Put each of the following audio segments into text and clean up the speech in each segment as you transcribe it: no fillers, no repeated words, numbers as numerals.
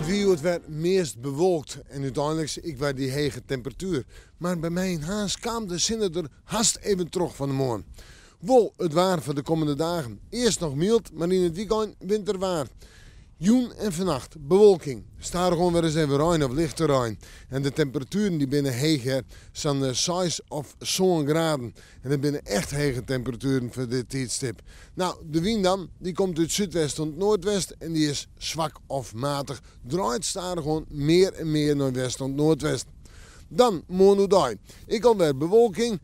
Het weer werd meest bewolkt en uiteindelijk ik werd die hege temperatuur. Maar bij mij in Haas kwam de zinnen er haast even terug van de morgen. Wel, het waar voor de komende dagen. Eerst nog mild, maar in het weekend winterwaar. Joen en vannacht bewolking. Staat er gewoon weer eens even ruim of lichte ruim. En de temperaturen die binnen heeg zijn 6 of zo'n graden. En dat binnen echt hege temperaturen voor dit tijdstip. Nou, de wind dan, die komt uit zuidwest tot noordwest en die is zwak of matig. Draait staat er gewoon meer en meer naar west tot noordwest. Dan morgen. Ik alweer bewolking,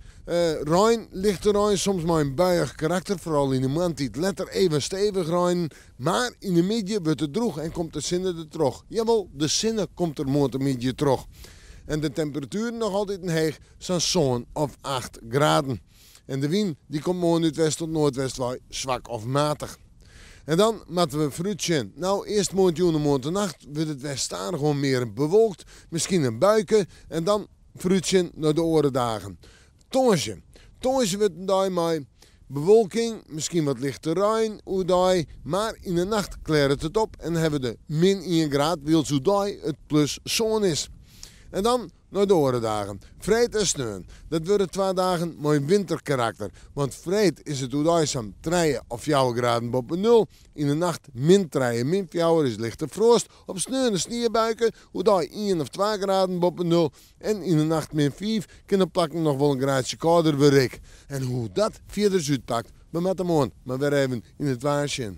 ruim, lichte ruim, soms maar een buiig karakter. Vooral in de maand die het letter even stevig ruim. Maar in de middag wordt het droog en komt de zinnen er terug. Jawel, de zinnen komt er morgen middag terug. En de temperatuur nog altijd een heeg, zo'n zo'n of 8 graden. En de wind die komt morgen uit west tot noordwest waai, zwak of matig. En dan moeten we fruitje. Nou, eerst morgen en morgen nacht wordt het westaan gewoon meer bewolkt. Misschien een buiken. En dan fruitje naar de orendagen. Tongetje. Tongetje wordt een dag mee. Bewolking, misschien wat lichte ruim, maar in de nacht kleurt het op en hebben we de min 1 graad, wil zo het plus zon is. En dan naar de orendagen. Vreed en sneeuw. Dat worden 2 dagen met winterkarakter. Want vreed is het zo'n 3 of 4 graden boven nul. In de nacht min 3, min 4 is lichte frost. Op sneeuw en sneeuwbuiken, 1 of 2 graden boven nul. En in de nacht min 5 kunnen plakken nog wel een graadje kouder bereik. En hoe dat verder uitpakt, we met de mond, maar weer even in het waarsje.